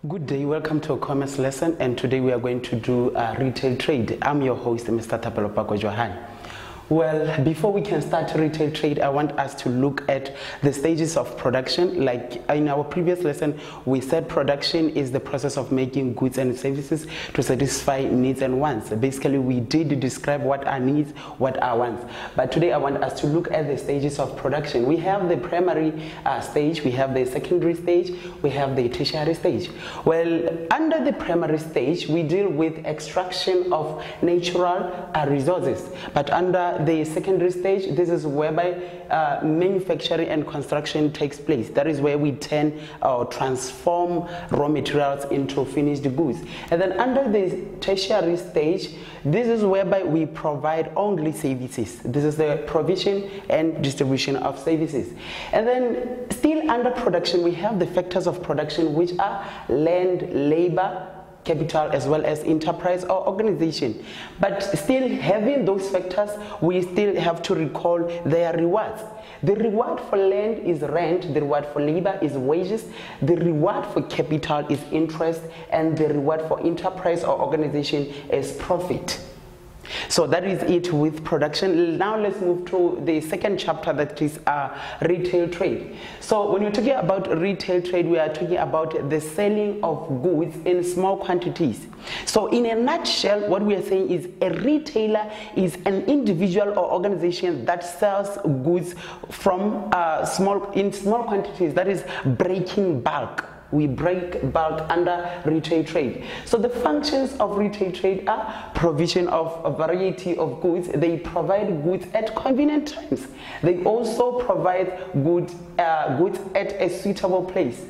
Good day, welcome to a commerce lesson, and today we are going to do retail trade. I'm your host, Mr. Tapelopako Johan. Well, before we can start retail trade, I want us to look at the stages of production. Like in our previous lesson, we said production is the process of making goods and services to satisfy needs and wants. Basically, we did describe what are needs, what are wants. But today I want us to look at the stages of production. We have the primary stage, we have the secondary stage, we have the tertiary stage. Well, under the primary stage, we deal with extraction of natural resources. But under the secondary stage, this is whereby manufacturing and construction takes place. That is where we turn or transform raw materials into finished goods. And then under the tertiary stage, this is whereby we provide only services. This is the provision and distribution of services. And then still under production, we have the factors of production, which are land, labor, capital, as well as enterprise or organization. But still having those factors, we still have to recall their rewards. The reward for land is rent, the reward for labor is wages, the reward for capital is interest, and the reward for enterprise or organization is profit. So that is it with production. Now let's move to the second chapter, that is retail trade. So when we're talking about retail trade, we are talking about the selling of goods in small quantities. So in a nutshell, what we are saying is a retailer is an individual or organization that sells goods from in small quantities, that is breaking bulk. We break bulk under retail trade. So the functions of retail trade are provision of a variety of goods. They provide goods at convenient times. They also provide goods at a suitable place.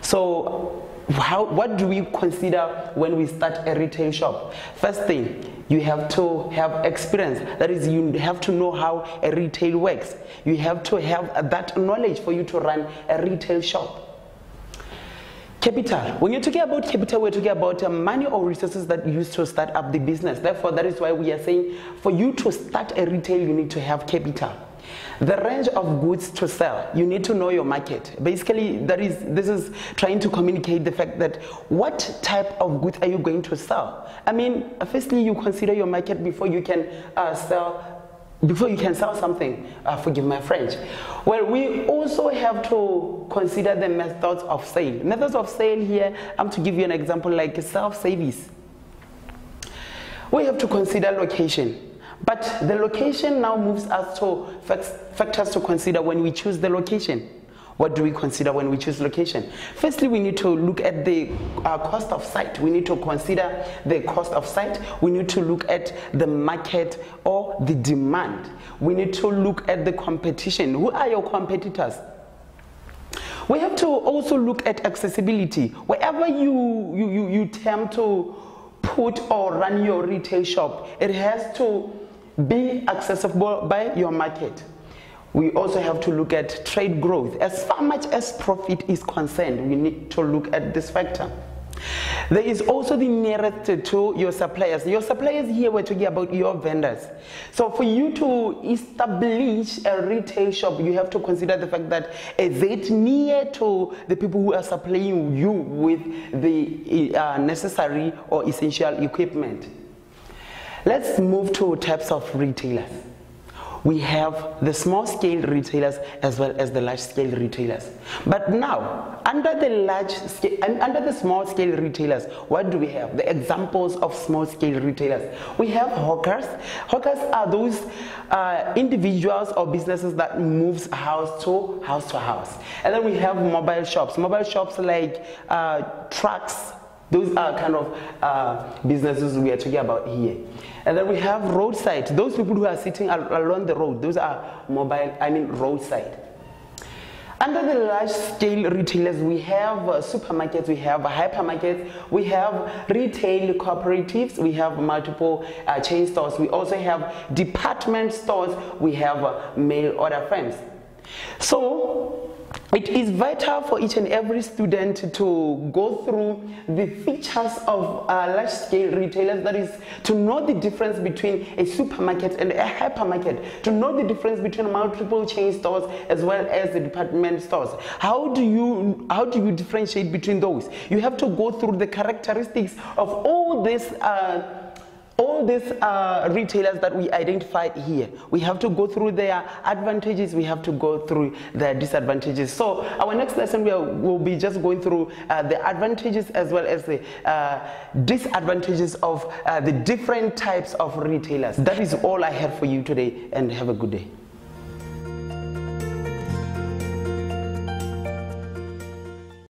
So what do we consider when we start a retail shop? First thing, you have to have experience. That is, you have to know how a retail works. You have to have that knowledge for you to run a retail shop. Capital. When you're talking about capital, we're talking about money or resources that you use to start up the business. Therefore, that is why we are saying for you to start a retail, you need to have capital. The range of goods to sell, you need to know your market. Basically, this is trying to communicate the fact that what type of goods are you going to sell? I mean, firstly, you consider your market before you can sell something. Forgive my French. Well, we also have to consider the methods of sale. Methods of sale here, I'm to give you an example like self-service. We have to consider location. But the location now moves us to factors to consider when we choose the location. What do we consider when we choose location? Firstly, we need to look at the cost of site. We need to consider the cost of site. We need to look at the market or the demand. We need to look at the competition. Who are your competitors? We have to also look at accessibility. Wherever you attempt to put or run your retail shop, it has to be accessible by your market. We also have to look at trade growth. As far much as profit is concerned, we need to look at this factor. There is also the nearest to your suppliers. Your suppliers here, we're talking about your vendors. So for you to establish a retail shop, you have to consider the fact that is it near to the people who are supplying you with the necessary or essential equipment. Let's move to types of retailers. We have the small scale retailers as well as the large scale retailers. But now, under the small scale retailers, what do we have? The examples of small scale retailers. We have hawkers. Hawkers are those individuals or businesses that moves house to house. And then we have mobile shops. Mobile shops like trucks. Those are kind of businesses we are talking about here. And then we have roadside. Those people who are sitting along the road, those are roadside. Under the large scale retailers, we have supermarkets, we have hypermarkets, we have retail cooperatives, we have multiple chain stores, we also have department stores, we have mail order firms. So it is vital for each and every student to go through the features of large-scale retailers, that is, to know the difference between a supermarket and a hypermarket, to know the difference between multiple chain stores as well as the department stores. How do you differentiate between those? You have to go through the characteristics of all these retailers that we identified here. We have to go through their advantages, we have to go through their disadvantages. So our next lesson will be just going through the advantages as well as the disadvantages of the different types of retailers. That is all I have for you today, and have a good day.